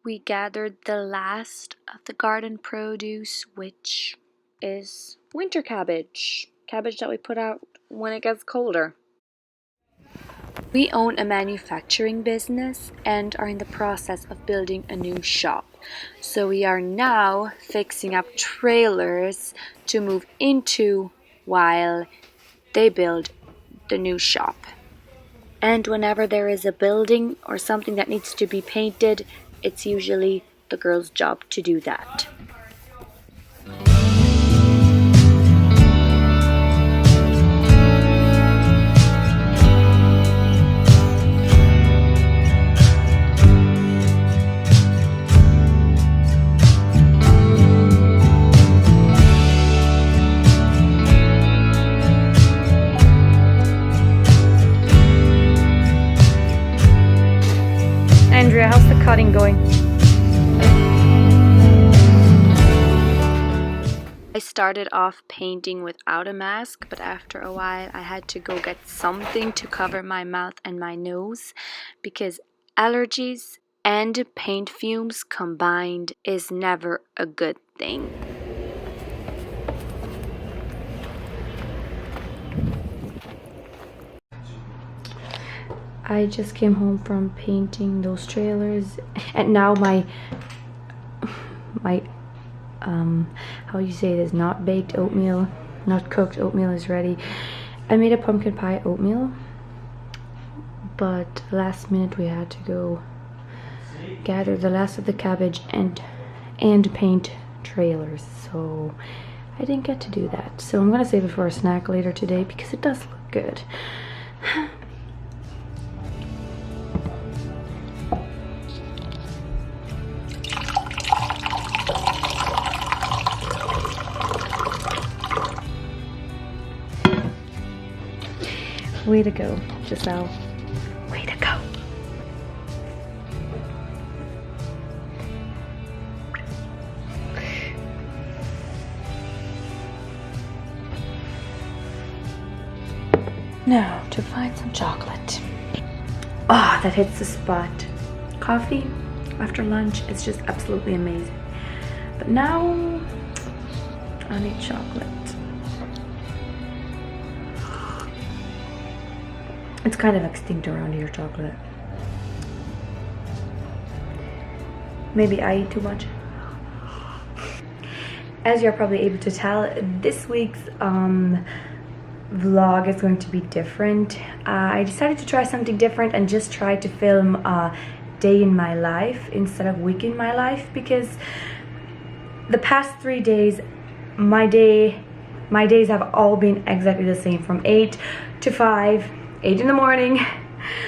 we gathered the last of the garden produce, which is winter cabbage. Cabbage that we put out when it gets colder. We own a manufacturing business and are in the process of building a new shop. So we are now fixing up trailers to move into while they build the new shop. And whenever there is a building or something that needs to be painted, it's usually the girl's job to do that. Andrea, how's the cutting going? I started off painting without a mask, but after a while I had to go get something to cover my mouth and my nose because allergies and paint fumes combined is never a good thing. I just came home from painting those trailers, and now my how you say this, not baked oatmeal, not cooked oatmeal is ready. I made a pumpkin pie oatmeal, but last minute we had to go gather the last of the cabbage and paint trailers, so I didn't get to do that. So I'm gonna save it for a snack later today because it does look good. Way to go, Giselle. Way to go. Now to find some chocolate. Ah, that hits the spot. Coffee after lunch is just absolutely amazing. But now I need chocolate. It's kind of extinct around here, chocolate. Maybe I eat too much. As you're probably able to tell, this week's vlog is going to be different. I decided to try something different and just try to film a day in my life instead of week in my life, because the past 3 days my days have all been exactly the same. From 8 to 5, 8 in the morning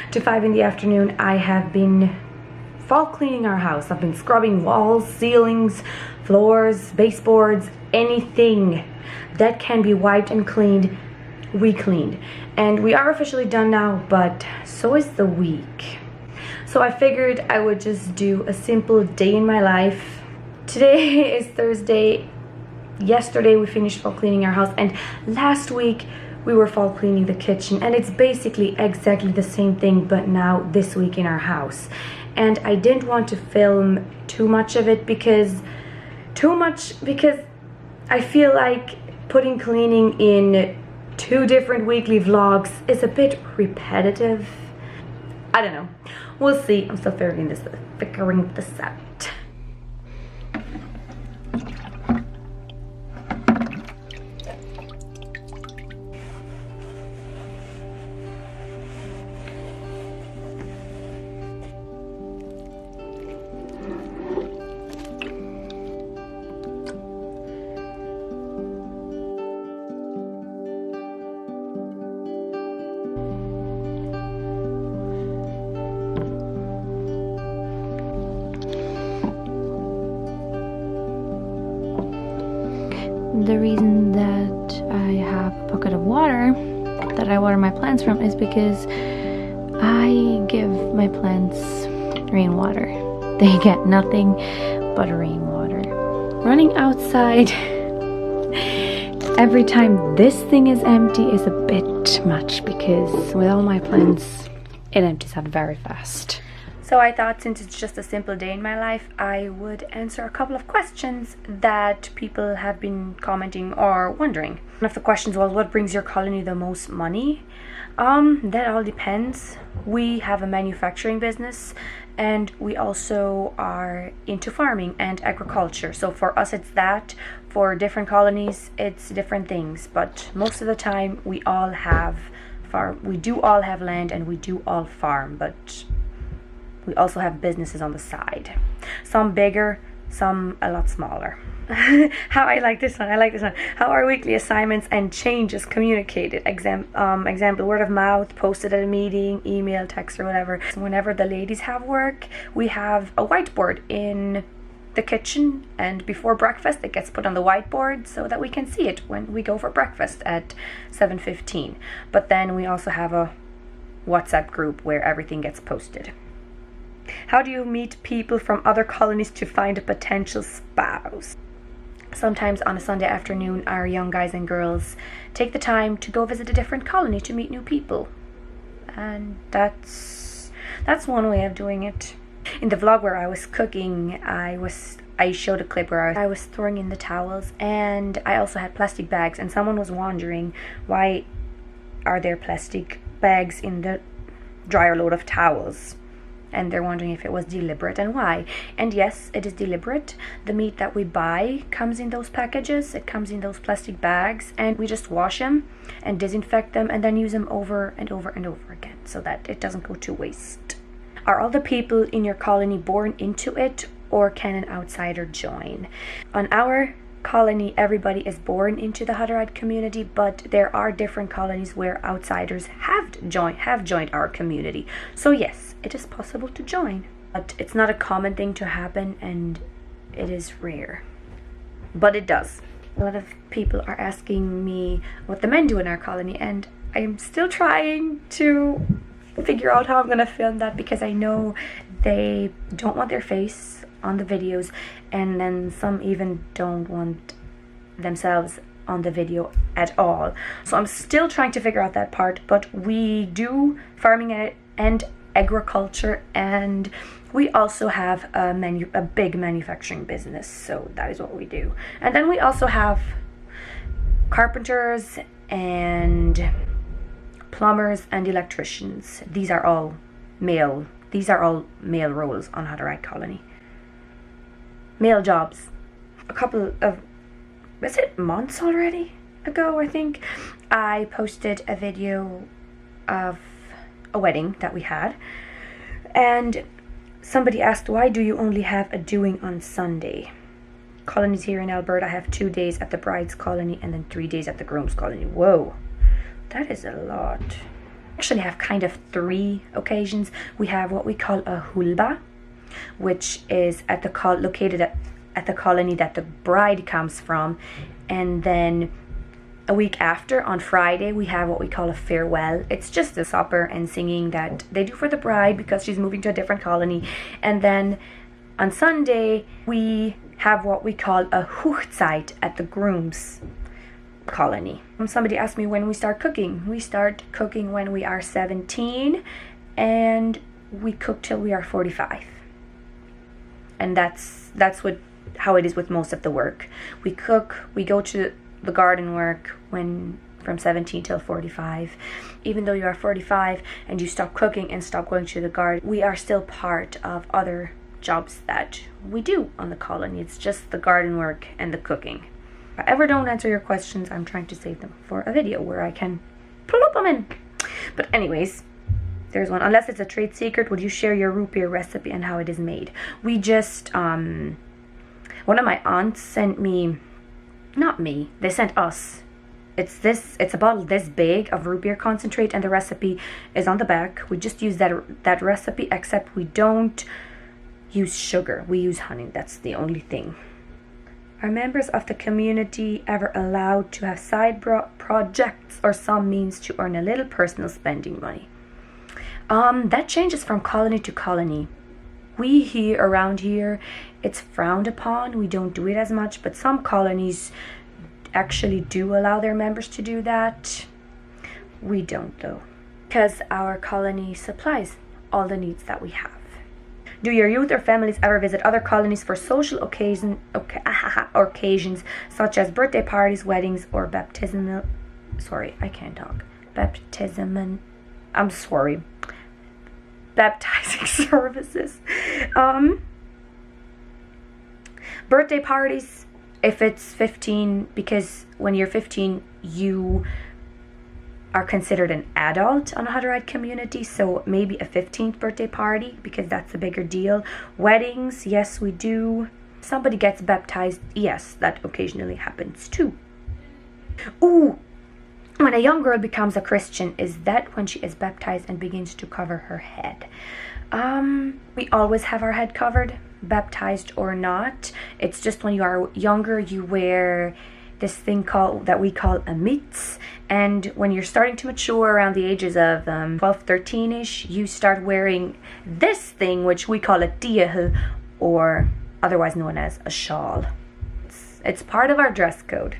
to 5 in the afternoon, I have been fall cleaning our house. I've been scrubbing walls, ceilings, floors, baseboards, anything that can be wiped and cleaned, we cleaned. And we are officially done now, but so is the week. So I figured I would just do a simple day in my life. Today is Thursday. Yesterday we finished fall cleaning our house, and last week we were fall cleaning the kitchen, and it's basically exactly the same thing, but now this week in our house. And I didn't want to film too much of it because I feel like putting cleaning in 2 different weekly vlogs is a bit repetitive. I don't know. We'll see. I'm still figuring this out. The reason that I have a bucket of water that I water my plants from is because I give my plants rainwater. They get nothing but rainwater. Running outside every time this thing is empty is a bit much, because with all my plants it empties out very fast. So I thought, since it's just a simple day in my life, I would answer a couple of questions that people have been commenting or wondering. One of the questions was, what brings your colony the most money? That all depends. We have a manufacturing business, and we also are into farming and agriculture. So for us it's that. For different colonies it's different things, but most of the time we all have we do all have land and we do all farm, but we also have businesses on the side. Some bigger, some a lot smaller. I like this one. How are weekly assignments and changes communicated? Example, word of mouth, posted at a meeting, email, text, or whatever. So whenever the ladies have work, we have a whiteboard in the kitchen, and before breakfast it gets put on the whiteboard so that we can see it when we go for breakfast at 7:15. But then we also have a WhatsApp group where everything gets posted. How do you meet people from other colonies to find a potential spouse? Sometimes on a Sunday afternoon, our young guys and girls take the time to go visit a different colony to meet new people. And that's one way of doing it. In the vlog where I was cooking, I showed a clip where I was throwing in the towels, and I also had plastic bags, and someone was wondering, why are there plastic bags in the dryer load of towels? And they're wondering if it was deliberate and why. And yes, it is deliberate. The meat that we buy comes in those packages, it comes in those plastic bags, and we just wash them and disinfect them and then use them over and over and over again so that it doesn't go to waste. Are all the people in your colony born into it, or can an outsider join? On our colony, everybody is born into the Attire community, but there are different colonies where outsiders have joined our community. So yes, it is possible to join, but it's not a common thing to happen, and it is rare, but it does. A lot of people are asking me what the men do in our colony, and I'm still trying to figure out how I'm gonna film that, because I know they don't want their face on the videos, and then some even don't want themselves on the video at all. So I'm still trying to figure out that part, but we do farming and agriculture, and we also have a big manufacturing business, so that is what we do. And then we also have carpenters and plumbers and electricians. These are all male roles on Attire colony. Male jobs. A couple of, was it months already ago, I think, I posted a video of a wedding that we had, and somebody asked, why do you only have a doing on Sunday? Colonies here in Alberta have 2 days at the bride's colony and then 3 days at the groom's colony. Whoa, that is a lot. Actually have kind of 3 occasions. We have what we call a hulba, which is located at the colony that the bride comes from, and then a week after, on Friday, we have what we call a farewell. It's just a supper and singing that they do for the bride because she's moving to a different colony. And then on Sunday, we have what we call a hochzeit at the groom's colony. Somebody asked me when we start cooking. We start cooking when we are 17, and we cook till we are 45. And that's how it is with most of the work. We cook, we go to the garden work from 17 till 45. Even though you are 45 and you stop cooking and stop going to the garden, we are still part of other jobs that we do on the colony. It's just the garden work and the cooking. If I ever don't answer your questions, I'm trying to save them for a video where I can plop them in. But anyways, there's one. Unless it's a trade secret, would you share your root beer recipe and how it is made? We just one of my aunts sent me, not me, they sent us. It's a bottle this big of root beer concentrate, and the recipe is on the back. We just use that recipe, except we don't use sugar. We use honey. That's the only thing. Are members of the community ever allowed to have side projects or some means to earn a little personal spending money? That changes from colony to colony. Around here, it's frowned upon. We don't do it as much, but some colonies actually do allow their members to do that. We don't, though, because our colony supplies all the needs that we have. Do your youth or families ever visit other colonies for social occasions such as birthday parties, weddings, or baptismal... Sorry, I can't talk. Baptism... I'm sorry. Baptizing services. Birthday parties, if it's 15, because when you're 15, you are considered an adult on a Attire community, so maybe a 15th birthday party, because that's a bigger deal. Weddings, yes, we do. Somebody gets baptized, yes, that occasionally happens too. Ooh, when a young girl becomes a Christian, is that when she is baptized and begins to cover her head? We always have our head covered, baptized or not. It's just when you are younger, you wear this thing that we call a mitz, and when you're starting to mature around the ages of 12, 13ish, you start wearing this thing which we call a diahel, or otherwise known as a shawl. It's part of our dress code.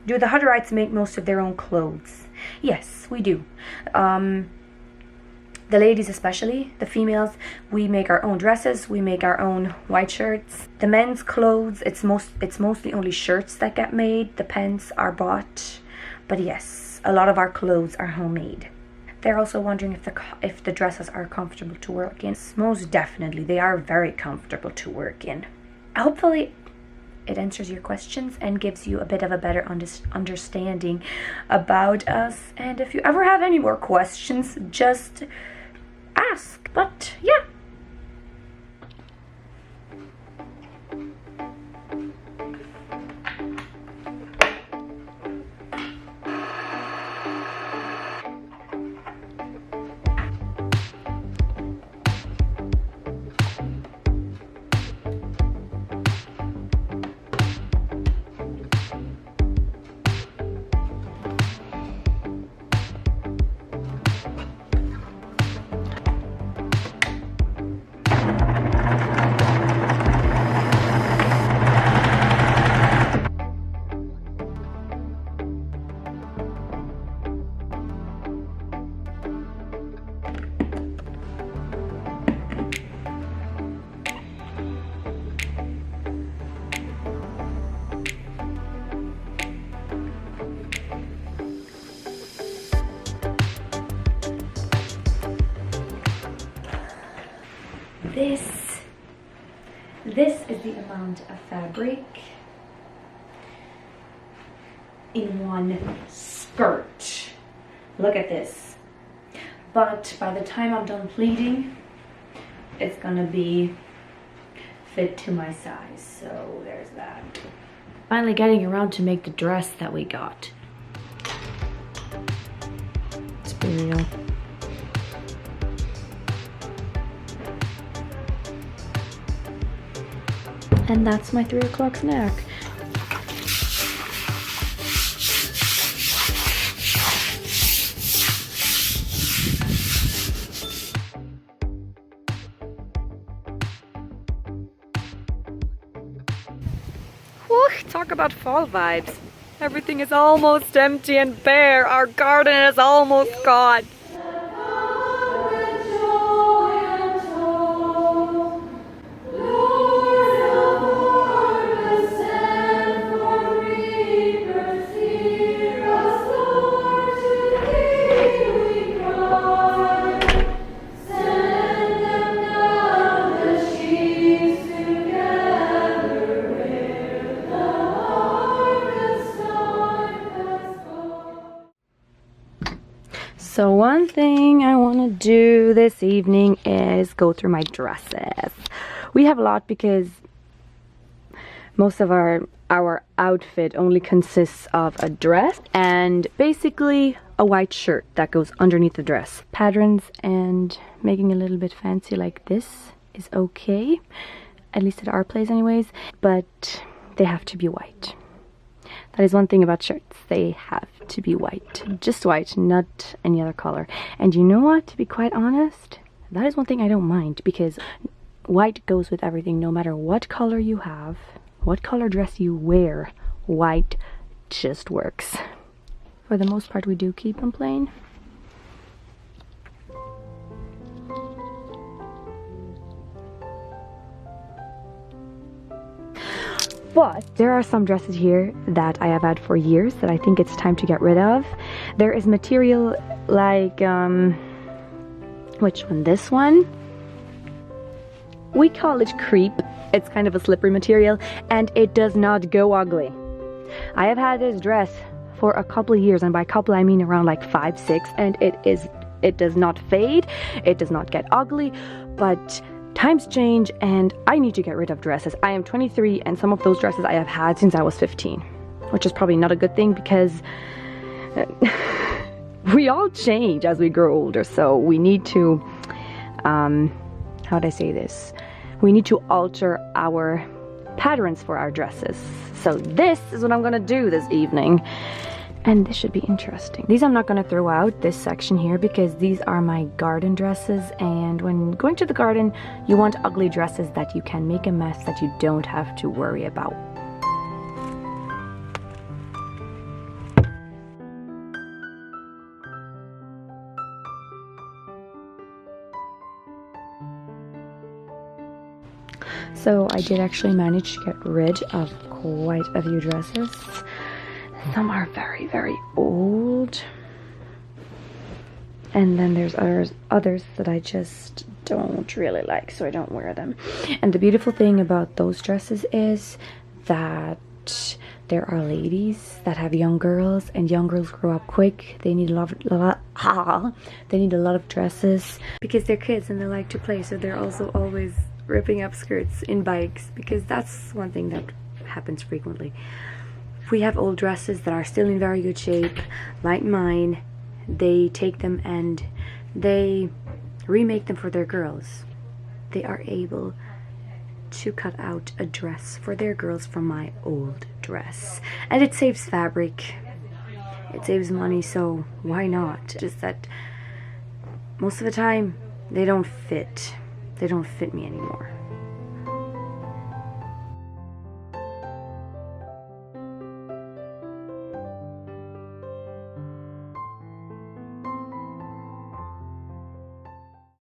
Do the Attarites make most of their own clothes? Yes, we do. The ladies especially, the females, we make our own dresses, we make our own white shirts. The men's clothes, it's mostly only shirts that get made. The pants are bought. But yes, a lot of our clothes are homemade. They're also wondering if the dresses are comfortable to work in. Most definitely, they are very comfortable to work in. Hopefully, it answers your questions and gives you a bit of a better understanding about us. And if you ever have any more questions, just ask. But yeah. This is the amount of fabric in one skirt. Look at this. But by the time I'm done pleating, it's gonna be fit to my size. So there's that. Finally getting around to make the dress that we got. Let's be real. And that's my 3 o'clock snack. Whew, talk about fall vibes. Everything is almost empty and bare. Our garden is almost gone. So one thing I want to do this evening is go through my dresses. We have a lot because most of our outfit only consists of a dress and basically a white shirt that goes underneath the dress. Patterns and making a little bit fancy like this is okay, at least at our place anyways, but they have to be white. That is one thing about shirts. They have to be white. Just white, not any other color. And you know what? To be quite honest, that is one thing I don't mind, because white goes with everything. No matter what color you have, what color dress you wear, white just works. For the most part, we do keep them plain. But there are some dresses here that I have had for years that I think it's time to get rid of. There is material like, which one? This one? We call it crepe. It's kind of a slippery material and it does not go ugly. I have had this dress for a couple of years, and by couple I mean around like 5, 6, and it does not fade, it does not get ugly, but times change and I need to get rid of dresses. I am 23 and some of those dresses I have had since I was 15, which is probably not a good thing because we all change as we grow older, so we need to, how do I say this? We need to alter our patterns for our dresses. So this is what I'm gonna do this evening. And this should be interesting. These I'm not gonna throw out, this section here, because these are my garden dresses, and when going to the garden, you want ugly dresses that you can make a mess that you don't have to worry about. So I did actually manage to get rid of quite a few dresses. Some are very, very old. And then there's others that I just don't really like, so I don't wear them. And the beautiful thing about those dresses is that there are ladies that have young girls, and young girls grow up quick. They need a lot of dresses because they're kids and they like to play, so they're also always ripping up skirts in bikes, because that's one thing that happens frequently. We have old dresses that are still in very good shape, like mine. They take them and they remake them for their girls. They are able to cut out a dress for their girls from my old dress. And it saves fabric, it saves money, so why not? Just that most of the time they don't fit me anymore.